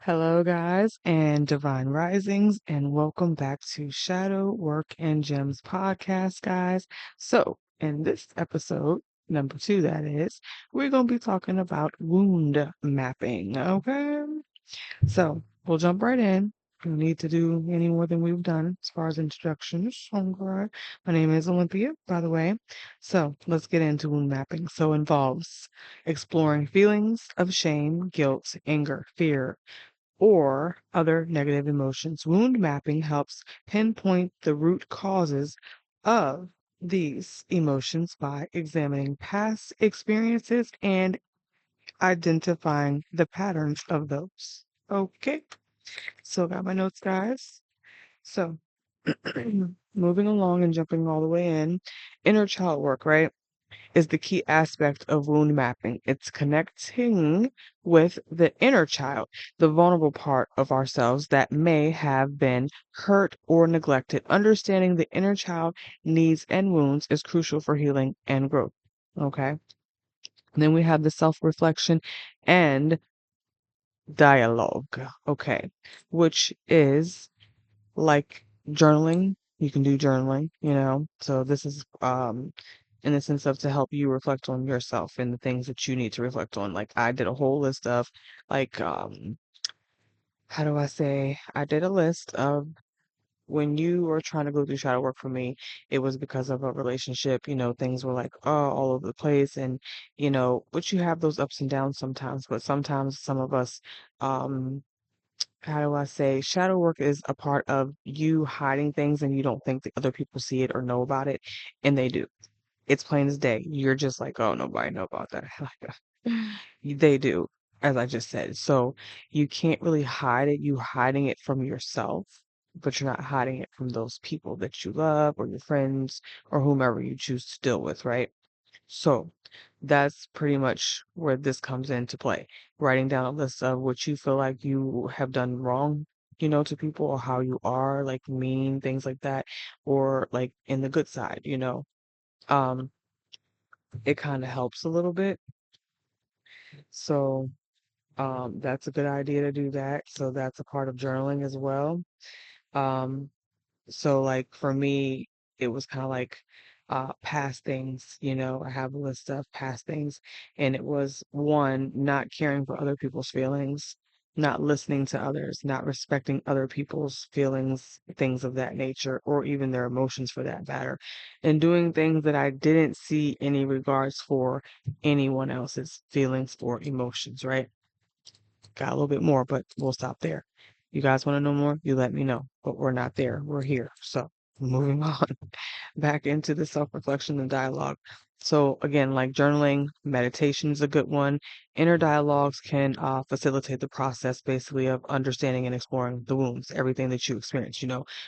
Hello, guys, and Divine Risings, and welcome back to Shadow Work and Gems podcast, guys. So, in this episode, number two, that is, we're going to be talking about wound mapping. Okay, so we'll jump right in. No need to do any more than we've done as far as introductions. Okay. My name is Olympia, by the way. So let's get into wound mapping. So involves exploring feelings of shame, guilt, anger, fear, or other negative emotions. Wound mapping helps pinpoint the root causes of these emotions by examining past experiences and identifying the patterns of those. Okay, so got my notes, guys. So, moving along and jumping all the way in, inner child work, right? Is the key aspect of wound mapping. It's connecting with the inner child, the vulnerable part of ourselves that may have been hurt or neglected. Understanding the inner child needs and wounds is crucial for healing and growth. Okay. Then we have the self reflection and dialogue. Okay. Which is like journaling. You can do journaling. So this is in the sense of to help you reflect on yourself and the things that you need to reflect on. Like I did a whole list of like how do I say I did a list of when you were trying to go through shadow work for me, it was because of a relationship, things were like all over the place and but you have those ups and downs sometimes, but sometimes some of us um how do I say, shadow work is a part of you hiding things and you don't think that other people see it or know about it, and they do. It's plain as day. You're just like, oh, nobody know about that. They do, as I just said. So you can't really hide it. You hiding it from yourself, but you're not hiding it from those people that you love or your friends or whomever you choose to deal with, right? So that's pretty much where this comes into play. Writing down a list of what you feel like you have done wrong, to people or how you are, like mean, things like that, or like in the good side. Um, it kind of helps a little bit. So that's a good idea to do that. So that's a part of journaling as well. Um, So like for me, it was kind of like past things, I have a list of past things, and it was one, not caring for other people's feelings, not listening to others, not respecting other people's feelings, things of that nature, or even their emotions for that matter, and doing things that I didn't see any regards for anyone else's feelings or emotions, right? Got a little bit more, but we'll stop there. You guys want to know more? You let me know. But we're not there. We're here. So moving on back into the self-reflection and dialogue. So again, like journaling, meditation is a good one. Inner dialogues can facilitate the process basically of understanding and exploring the wounds, everything that you experience,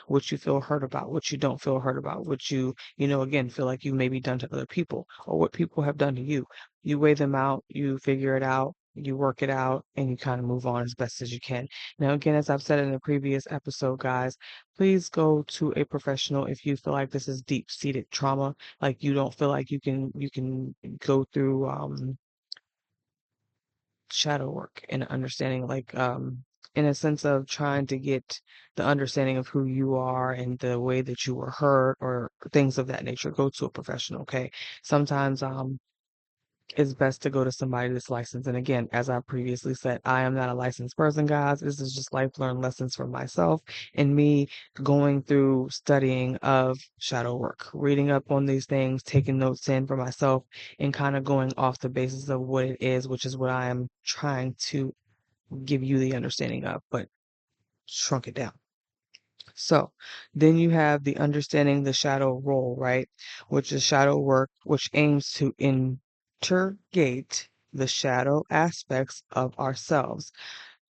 what you feel hurt about, what you don't feel hurt about, what you again, feel like you may be done to other people or what people have done to you. You weigh them out, you figure it out, you work it out, and you kind of move on as best as you can. Now, again, as I've said in a previous episode, guys, please go to a professional if you feel like this is deep-seated trauma, like you don't feel like you can go through shadow work and understanding like in a sense of trying to get the understanding of who you are and the way that you were hurt or things of that nature. Go to a professional, okay? Sometimes it's best to go to somebody that's licensed. And again, as I previously said, I am not a licensed person, guys. This is just life learned lessons for myself and me going through studying of shadow work, reading up on these things, taking notes in for myself, and kind of going off the basis of what it is, which is what I am trying to give you the understanding of, but shrunk it down. So then you have the understanding the shadow role, right? Which is shadow work, which aims to interrogate the shadow aspects of ourselves.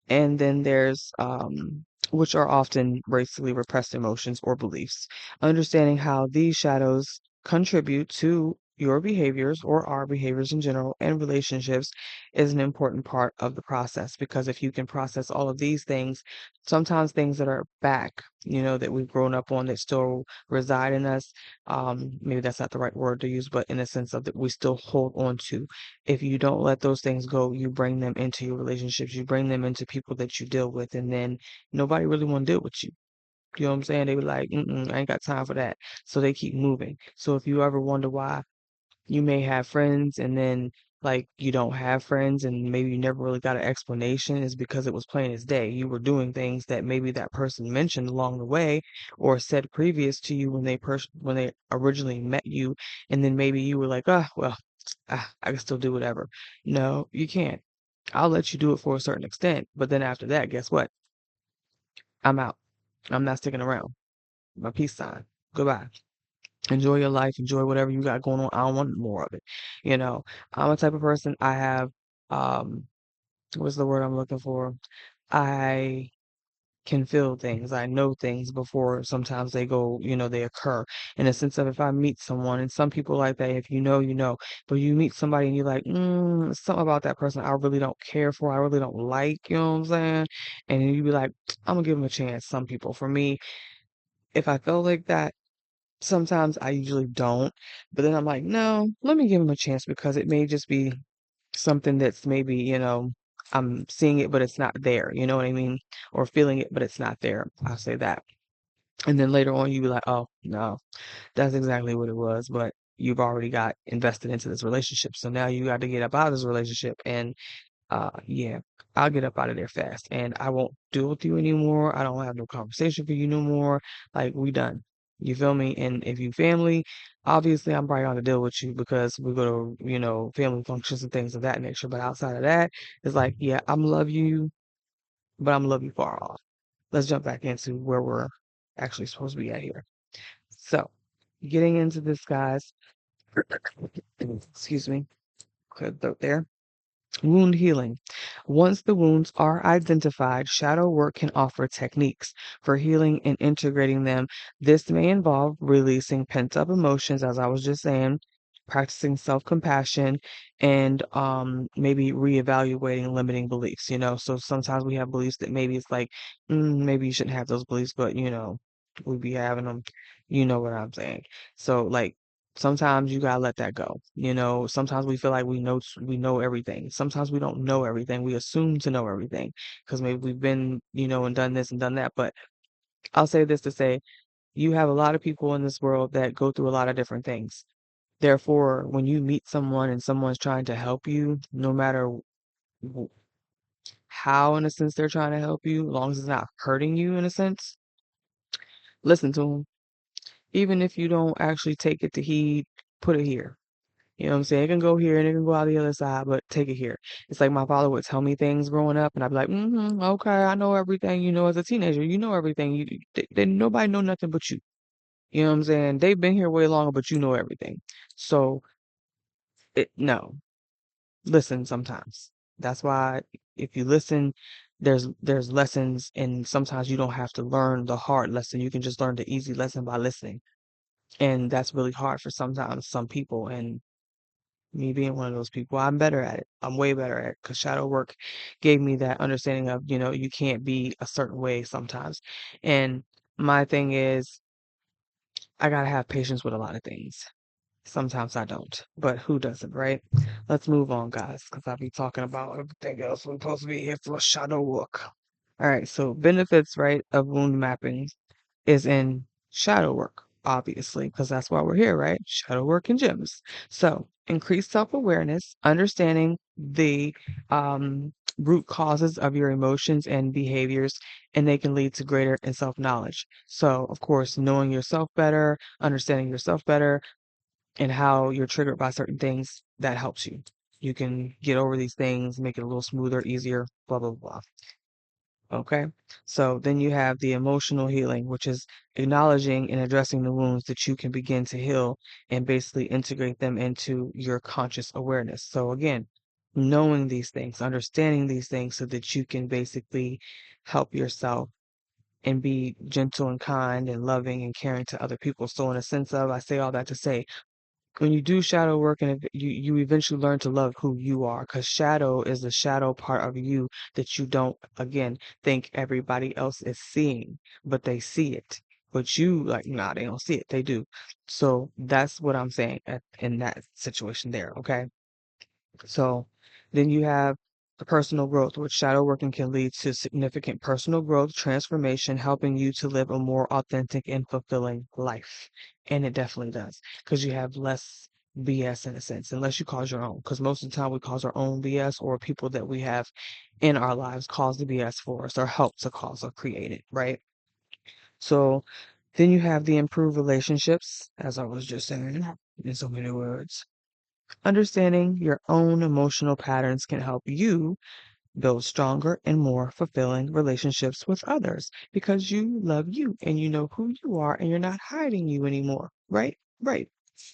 And then there's which are often basically repressed emotions or beliefs. Understanding how these shadows contribute to your behaviors or our behaviors in general and relationships is an important part of the process because if you can process all of these things, sometimes things that are back, that we've grown up on that still reside in us, maybe that's not the right word to use, but in a sense of that we still hold on to. If you don't let those things go, you bring them into your relationships, you bring them into people that you deal with, and then nobody really want to deal with you. You know what I'm saying? They be like, mm-mm, I ain't got time for that. So they keep moving. So if you ever wonder why you may have friends and then like you don't have friends and maybe you never really got an explanation is because it was plain as day. You were doing things that maybe that person mentioned along the way or said previous to you when when they originally met you, and then maybe you were like, oh well, I can still do whatever. No, you can't. I'll let you do it for a certain extent, but then after that, guess what? I'm out. I'm not sticking around. My peace sign. Goodbye. Enjoy your life, enjoy whatever you got going on. I don't want more of it. You know, I'm a type of person I have um what's the word I'm looking for? I can feel things. I know things before sometimes they go, they occur. In a sense of if I meet someone, and some people like that, if you know, you know. But you meet somebody and you're like, something about that person I really don't care for, I really don't like, you know what I'm saying? And you be like, I'm gonna give them a chance. Some people. For me, if I feel like that, sometimes I usually don't, but then I'm like, no, let me give him a chance because it may just be something that's maybe, I'm seeing it, but it's not there. You know what I mean? Or feeling it, but it's not there. I'll say that. And then later on, you be like, oh, no, that's exactly what it was. But you've already got invested into this relationship. So now you got to get up out of this relationship. And yeah, I'll get up out of there fast and I won't deal with you anymore. I don't have no conversation for you no more. Like we done. You feel me? And if you family, obviously I'm probably gonna deal with you because we go to, family functions and things of that nature. But outside of that, it's like, yeah, I'm love you, but I'm love you far off. Let's jump back into where we're actually supposed to be at here. So getting into this, guys, excuse me, clear the throat there. Wound healing. Once the wounds are identified, shadow work can offer techniques for healing and integrating them. This may involve releasing pent up emotions, as I was just saying, practicing self compassion, and maybe reevaluating limiting beliefs. So sometimes we have beliefs that maybe it's like, maybe you shouldn't have those beliefs, but we be having them. You know what I'm saying? So, like, sometimes you gotta let that go. Sometimes we feel like we know everything. Sometimes we don't know everything. We assume to know everything because maybe we've been, and done this and done that. But I'll say this to say, you have a lot of people in this world that go through a lot of different things. Therefore, when you meet someone and someone's trying to help you, no matter w- how, in a sense, they're trying to help you, as long as it's not hurting you, in a sense, listen to them. Even if you don't actually take it to heed, put it here. You know what I'm saying? It can go here and it can go out the other side, but take it here. It's like my father would tell me things growing up, and I'd be like, okay, I know everything. As a teenager, you know everything. Nobody know nothing but you. You know what I'm saying? They've been here way longer, but you know everything. So, no, listen sometimes. That's why if you listen, there's lessons, and sometimes you don't have to learn the hard lesson. You can just learn the easy lesson by listening, and that's really hard for sometimes some people. And me being one of those people, I'm better at it. I'm way better at it because shadow work gave me that understanding of, you can't be a certain way sometimes. And my thing is, I gotta have patience with a lot of things. Sometimes I don't, but who doesn't, right? Let's move on, guys, because I'll be talking about everything else. We're supposed to be here for shadow work. All right, so benefits, right, of wound mapping is in shadow work, obviously, because that's why we're here, right? Shadow work and gems. So, increased self awareness, understanding the root causes of your emotions and behaviors, and they can lead to greater and self knowledge. So, of course, knowing yourself better, understanding yourself better, and how you're triggered by certain things, that helps you. You can get over these things, make it a little smoother, easier, blah, blah, blah. Okay. So then you have the emotional healing, which is acknowledging and addressing the wounds that you can begin to heal and basically integrate them into your conscious awareness. So again, knowing these things, understanding these things so that you can basically help yourself and be gentle and kind and loving and caring to other people. So in a sense of, I say all that to say, when you do shadow work and you eventually learn to love who you are, because shadow is the shadow part of you that you don't, again, think everybody else is seeing, but they see it. But you like, nah, they don't see it. They do. So that's what I'm saying in that situation there. Okay. So then you have the personal growth, which shadow working can lead to significant personal growth, transformation, helping you to live a more authentic and fulfilling life. And it definitely does, because you have less BS in a sense, unless you cause your own. Because most of the time we cause our own BS, or people that we have in our lives cause the BS for us or help to cause or create it, right? So then you have the improved relationships, as I was just saying in so many words. Understanding your own emotional patterns can help you build stronger and more fulfilling relationships with others because you love you and you know who you are and you're not hiding you anymore. Right? Right.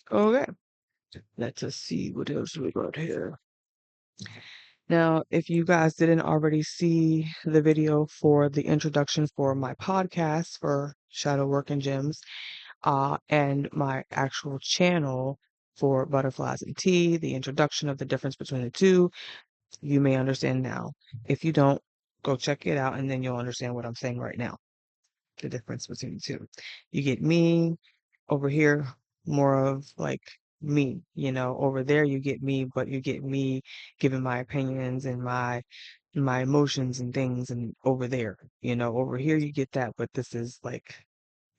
Okay. Let's just see what else we got here. Now, if you guys didn't already see the video for the introduction for my podcast for Shadow Work and Gems, and my actual channel for Butterflies and Tea, the introduction of the difference between the two, you may understand now. If you don't, go check it out and then you'll understand what I'm saying right now. The difference between the two. You get me over here, more of like me, over there you get me, but you get me giving my opinions and my emotions and things, and over there, over here you get that, but this is like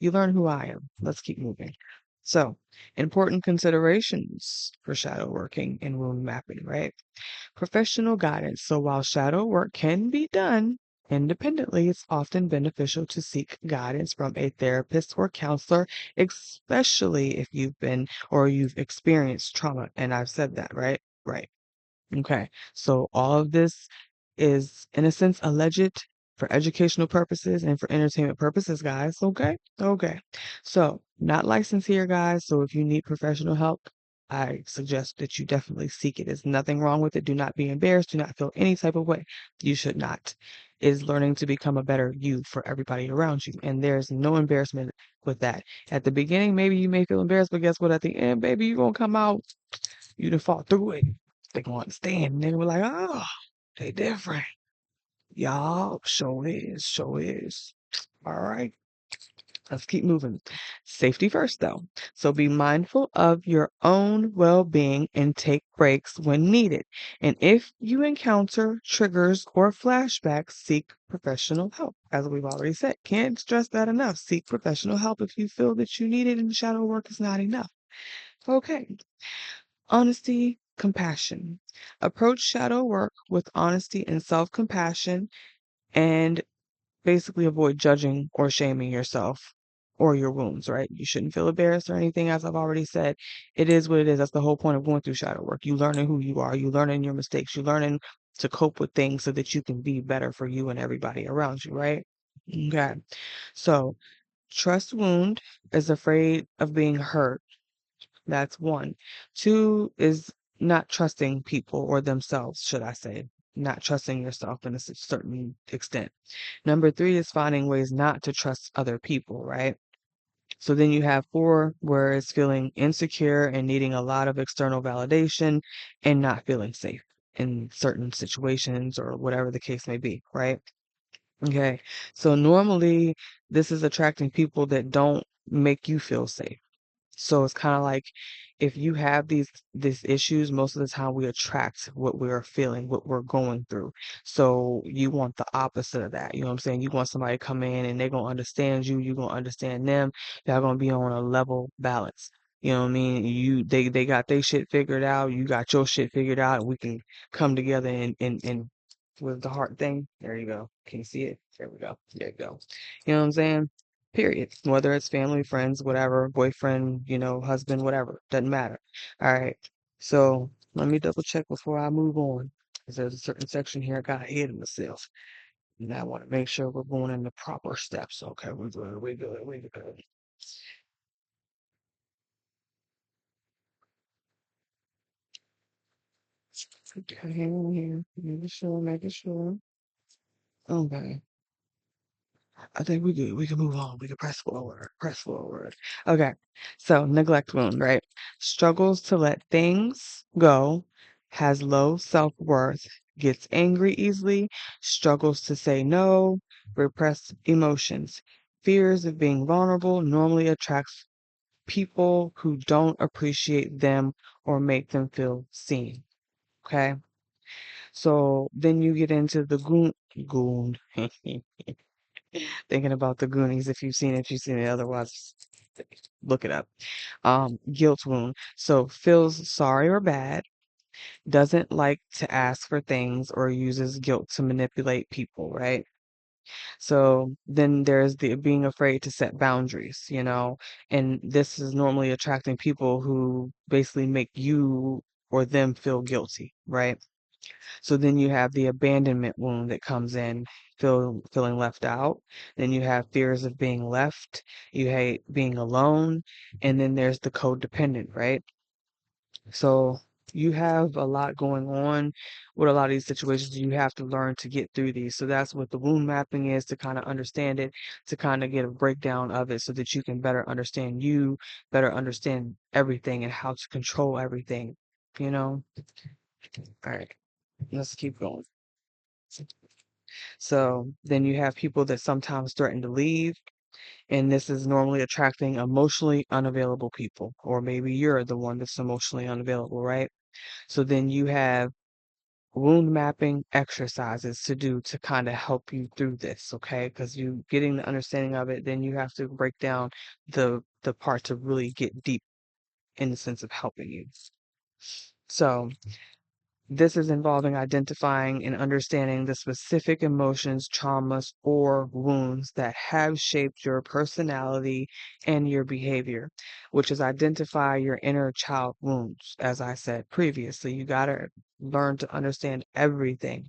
you learn who I am. Let's keep moving. So, important considerations for shadow working and wound mapping, right? Professional guidance. So while shadow work can be done independently, it's often beneficial to seek guidance from a therapist or counselor, especially if you've been or you've experienced trauma. And I've said that, right? Right. Okay. So all of this is, in a sense, alleged for educational purposes and for entertainment purposes, guys. Okay. Okay. So, not licensed here, guys. So, if you need professional help, I suggest that you definitely seek it. There's nothing wrong with it. Do not be embarrassed. Do not feel any type of way. You should not. It is learning to become a better you for everybody around you. And there's no embarrassment with that. At the beginning, maybe you may feel embarrassed, but guess what? At the end, baby, you're going to come out. You done fought through it. They gonna understand. They were like, oh, they different. Y'all, sure is, sure is. All right, let's keep moving. Safety first, though. So be mindful of your own well-being and take breaks when needed. And if you encounter triggers or flashbacks, seek professional help. As we've already said, can't stress that enough. Seek professional help if you feel that you need it and shadow work is not enough. Okay. Honesty, compassion. Approach shadow work with honesty and self compassion, and basically avoid judging or shaming yourself or your wounds, right? You shouldn't feel embarrassed or anything, as I've already said. It is what it is. That's the whole point of going through shadow work. You learning who you are, you learning your mistakes, you learning to cope with things so that you can be better for you and everybody around you, right? Okay. So, trust wound is afraid of being hurt. That's one. Two is not trusting people or themselves, should I say. Not trusting yourself in a certain extent. Number three is finding ways not to trust other people, right? So then you have four, where it's feeling insecure and needing a lot of external validation and not feeling safe in certain situations or whatever the case may be, right? Okay. So normally this is attracting people that don't make you feel safe. So it's kind of like if you have these issues, most of the time we attract what we're feeling, what we're going through. So you want the opposite of that. You know what I'm saying? You want somebody to come in and they're gonna understand you, you're gonna understand them, y'all gonna be on a level balance. You know what I mean? They got their shit figured out, you got your shit figured out, and we can come together and with the heart thing. There you go. Can you see it? There we go. There you go. You know what I'm saying? Period. Whether it's family, friends, whatever, boyfriend, husband, whatever, doesn't matter. All right. So let me double check before I move on, because there's a certain section here I got ahead of myself, and I want to make sure we're going in the proper steps. Okay, we're good. We're good. We're good. Okay, here, making sure. Okay. I think we good. We can move on. We can press forward. Press forward. Okay. So neglect wound, right? Struggles to let things go, has low self-worth, gets angry easily, struggles to say no, repressed emotions. Fears of being vulnerable normally attracts people who don't appreciate them or make them feel seen. Okay. So then you get into the goon. Thinking about the Goonies. If you've seen it, otherwise look it up. Guilt wound. So feels sorry or bad, doesn't like to ask for things or uses guilt to manipulate people, right? So then there's the being afraid to set boundaries, and this is normally attracting people who basically make you or them feel guilty, right? So then you have the abandonment wound that comes in, feeling left out. Then you have fears of being left. You hate being alone. And then there's the codependent, right? So you have a lot going on with a lot of these situations. You have to learn to get through these. So that's what the wound mapping is, to kind of understand it, to kind of get a breakdown of it so that you can better understand you, better understand everything and how to control everything, you know? All right, let's keep going. So then you have people that sometimes threaten to leave, and this is normally attracting emotionally unavailable people, or maybe you're the one that's emotionally unavailable, right? So then you have wound mapping exercises to do to kind of help you through this, okay? Because you getting the understanding of it, then you have to break down the part to really get deep in the sense of helping you. So this is involving identifying and understanding the specific emotions, traumas, or wounds that have shaped your personality and your behavior, which is identify your inner child wounds. As I said previously, you got to learn to understand everything,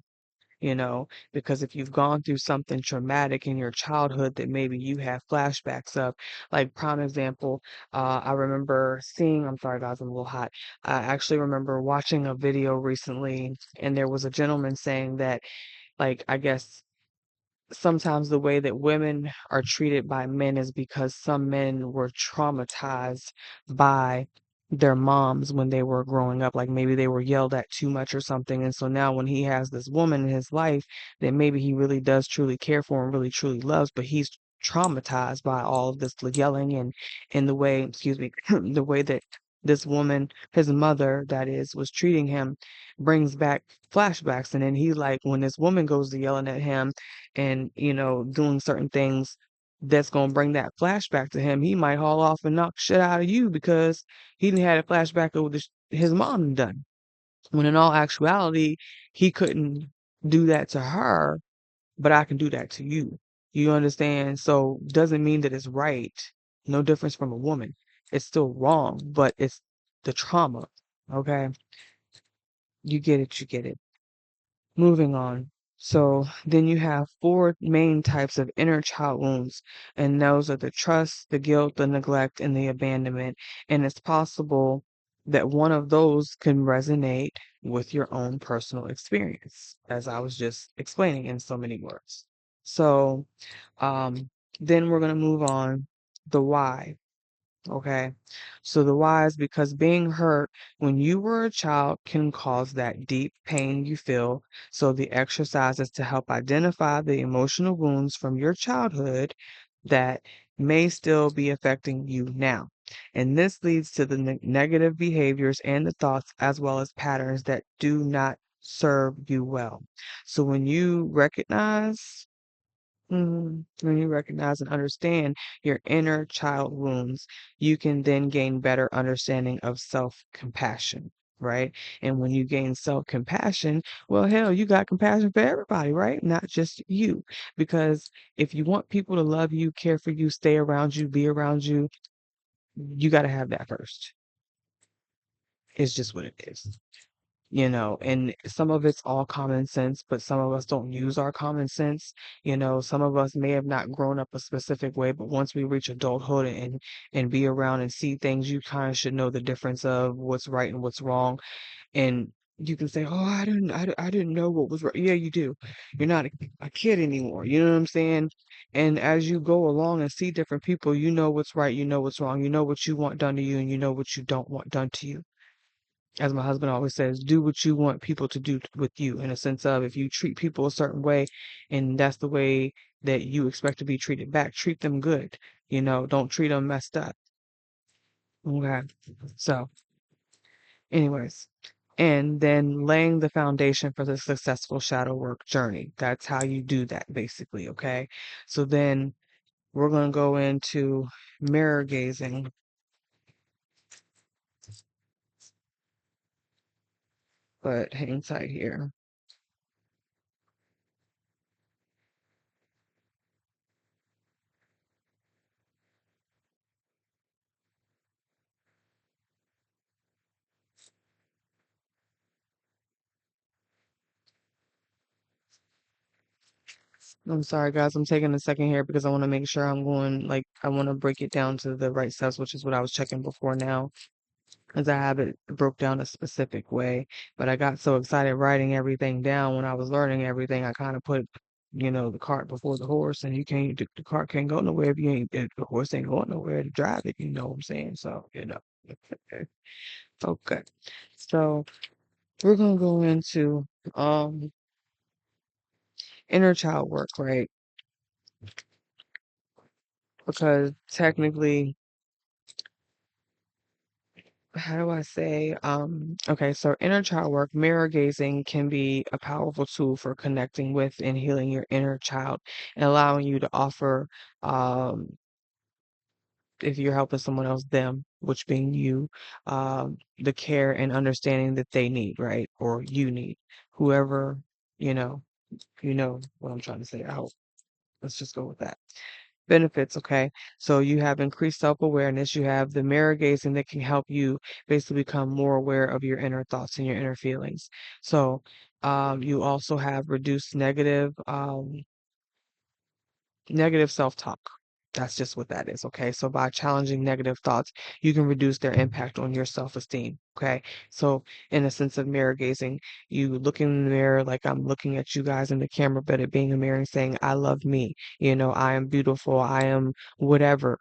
because if you've gone through something traumatic in your childhood that maybe you have flashbacks of, like prime example, I remember seeing, I'm sorry guys, I'm a little hot. I actually remember watching a video recently and there was a gentleman saying that, like, I guess sometimes the way that women are treated by men is because some men were traumatized by their moms when they were growing up. Like maybe they were yelled at too much or something. And so now when he has this woman in his life that maybe he really does truly care for and really truly loves, but he's traumatized by all of this yelling and the way, excuse me, the way that this woman, his mother, that is, was treating him, brings back flashbacks. And then he like, when this woman goes to yelling at him and doing certain things that's gonna bring that flashback to him, he might haul off and knock shit out of you because he didn't had a flashback of what his mom done. When in all actuality, he couldn't do that to her, but I can do that to you. You understand? So doesn't mean that it's right. No difference from a woman. It's still wrong, but it's the trauma. Okay? You get it, you get it. Moving on. So then you have four main types of inner child wounds, and those are the trust, the guilt, the neglect, and the abandonment. And it's possible that one of those can resonate with your own personal experience, as I was just explaining in so many words. So then we're going to move on. The why. Okay. So the why is because being hurt when you were a child can cause that deep pain you feel. So the exercise is to help identify the emotional wounds from your childhood that may still be affecting you now. And this leads to the negative behaviors and the thoughts as well as patterns that do not serve you well. So when you recognize and understand your inner child wounds, you can then gain better understanding of self-compassion, right? And when you gain self-compassion, well, hell, you got compassion for everybody, right? Not just you. Because if you want people to love you, care for you, stay around you, be around you, you got to have that first. It's just what it is. And some of it's all common sense, but some of us don't use our common sense. Some of us may have not grown up a specific way, but once we reach adulthood and be around and see things, you kind of should know the difference of what's right and what's wrong. And you can say, "Oh, I didn't know what was right." Yeah, you do. You're not a kid anymore. You know what I'm saying? And as you go along and see different people, you know what's right, you know what's wrong, you know what you want done to you, and you know what you don't want done to you. As my husband always says, do what you want people to do with you, in a sense of if you treat people a certain way and that's the way that you expect to be treated back, treat them good. Don't treat them messed up. Okay. So, anyways, and then laying the foundation for the successful shadow work journey. That's how you do that, basically. Okay. So then we're going to go into mirror gazing, but hang tight here. I'm sorry, guys. I'm taking a second here because I want to make sure I'm going, like, I want to break it down to the right steps, which is what I was checking before now, as I have it broke down a specific way. But I got so excited writing everything down when I was learning everything, I kind of put, the cart before the horse, and the cart can't go nowhere if the horse ain't going nowhere to drive it, you know what I'm saying? So, okay. Okay. So we're gonna go into um inner child work, right? Because technically, how do I say? Okay, so inner child work, mirror gazing can be a powerful tool for connecting with and healing your inner child and allowing you to offer, um, if you're helping someone else, them, which being you, the care and understanding that they need, right? Or you need. Whoever, you know, you know what I'm trying to say. I hope. Let's just go with that. Benefits, okay? So you have increased self-awareness. You have the mirror gazing that can help you basically become more aware of your inner thoughts and your inner feelings. So you also have reduced negative self-talk. That's just what that is, okay? So by challenging negative thoughts, you can reduce their impact on your self-esteem, okay? So in a sense of mirror gazing, you look in the mirror like I'm looking at you guys in the camera, but it being a mirror and saying, I love me, I am beautiful, I am whatever,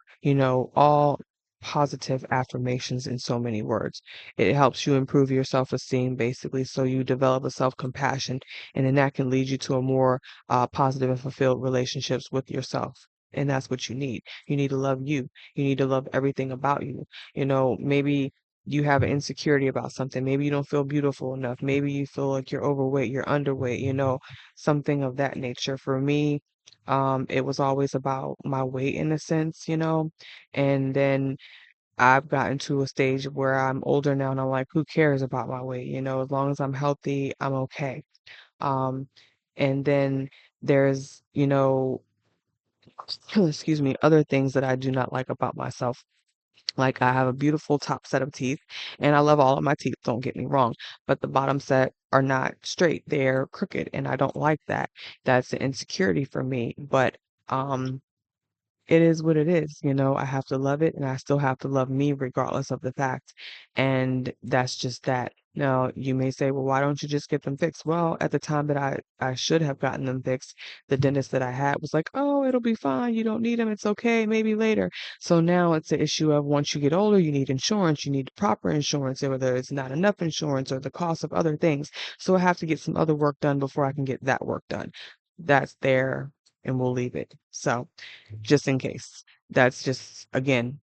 all positive affirmations in so many words. It helps you improve your self-esteem, basically, so you develop a self-compassion, and then that can lead you to a more positive and fulfilled relationships with yourself. And that's what you need. You need to love you. You need to love everything about you. Maybe you have an insecurity about something. Maybe you don't feel beautiful enough. Maybe you feel like you're overweight, you're underweight, something of that nature. For me, it was always about my weight in a sense, and then I've gotten to a stage where I'm older now and I'm like, who cares about my weight? As long as I'm healthy, I'm okay. Um, and then there's, excuse me, other things that I do not like about myself. Like I have a beautiful top set of teeth and I love all of my teeth, don't get me wrong, but the bottom set are not straight. They're crooked and I don't like that. That's an insecurity for me. But it is what it is, I have to love it and I still have to love me regardless of the fact. And that's just that. Now, you may say, well, why don't you just get them fixed? Well, at the time that I should have gotten them fixed, the dentist that I had was like, oh, it'll be fine. You don't need them. It's okay. Maybe later. So now it's the issue of once you get older, you need insurance. You need proper insurance, whether it's not enough insurance or the cost of other things. So I have to get some other work done before I can get that work done. That's there and we'll leave it. So just in case. That's just, again,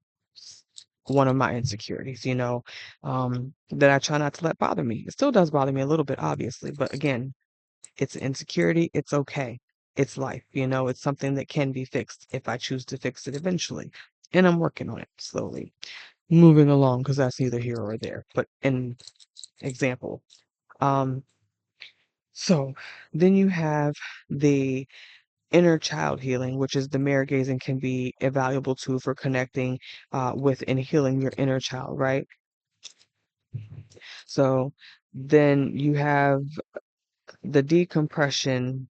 one of my insecurities, that I try not to let bother me. It still does bother me a little bit, obviously, but again, it's an insecurity. It's okay. It's life, it's something that can be fixed if I choose to fix it eventually. And I'm working on it slowly, moving along because that's neither here or there. But an example. Um, so then you have the inner child healing, which is the mirror gazing can be a valuable tool for connecting with and healing your inner child, right? So then you have the decompression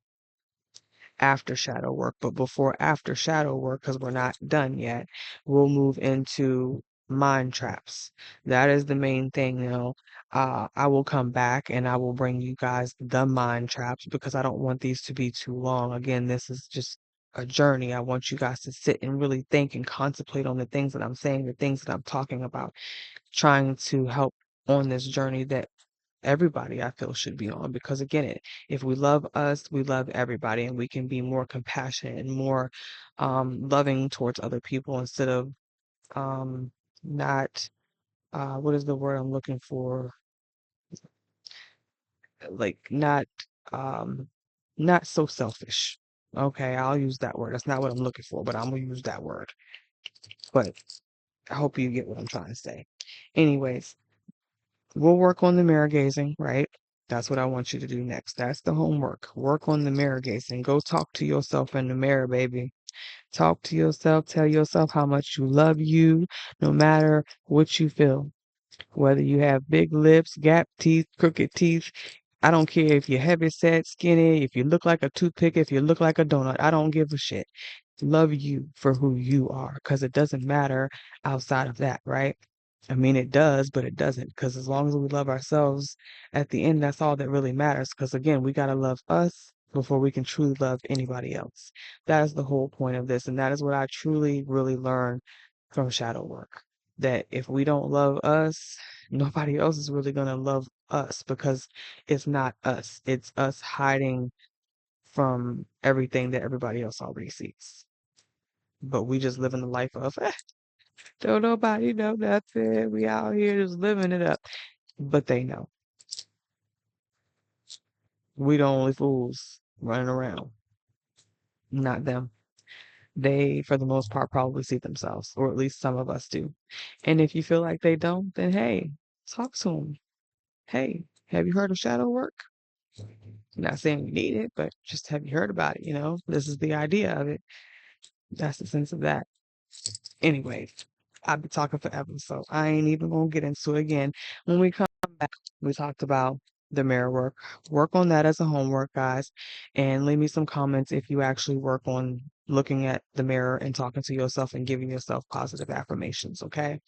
after shadow work, but before after shadow work, because we're not done yet, we'll move into mind traps. That is the main thing, I will come back and I will bring you guys the mind traps because I don't want these to be too long. Again, this is just a journey. I want you guys to sit and really think and contemplate on the things that I'm saying, the things that I'm talking about, trying to help on this journey that everybody I feel should be on. Because again, if we love us, we love everybody, and we can be more compassionate and more loving towards other people instead of not what is the word I'm looking for? Like um not so selfish. Okay, I'll use that word. That's not what I'm looking for, but I'm gonna use that word. But I hope you get what I'm trying to say. Anyways, we'll work on the mirror gazing, right? That's what I want you to do next. That's the homework. Work on the mirror gazing. Go talk to yourself in the mirror, baby. Talk to yourself. Tell yourself how much you love you, no matter what you feel. Whether you have big lips, gap teeth, crooked teeth, I don't care if you're heavy set, skinny, if you look like a toothpick, if you look like a donut. I don't give a shit. Love you for who you are because it doesn't matter outside of that, right? I mean, it does, but it doesn't because as long as we love ourselves at the end, that's all that really matters. Because again, we got to love us before we can truly love anybody else. That is the whole point of this. And that is what I truly, really learned from shadow work. That if we don't love us, nobody else is really going to love us because it's not us. It's us hiding from everything that everybody else already sees. But we just living the life of, don't nobody know nothing. We out here just living it up. But they know. We the only fools running around, not them. They, for the most part, probably see themselves, or at least some of us do. And if you feel like they don't, then hey, talk to them. Hey, have you heard of shadow work? Not saying we need it, but just have you heard about it? This is the idea of it. That's the sense of that. Anyways, I've been talking forever, so I ain't even gonna get into it again. When we come back, we talked about the mirror work. Work on that as a homework, guys, and leave me some comments if you actually work on looking at the mirror and talking to yourself and giving yourself positive affirmations, okay?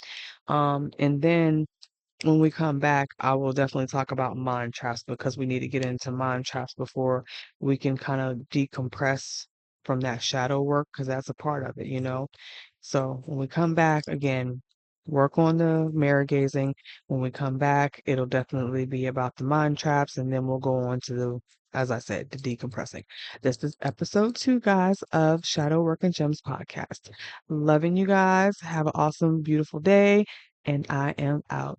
And then when we come back, I will definitely talk about mind traps because we need to get into mind traps before we can kind of decompress from that shadow work because that's a part of it. So when we come back again, work on the mirror gazing. When we come back, it'll definitely be about the mind traps, and then we'll go on to as I said, the decompressing. This is episode 2, guys, of Shadow Work and Gems podcast. Loving you guys. Have an awesome, beautiful day, and I am out.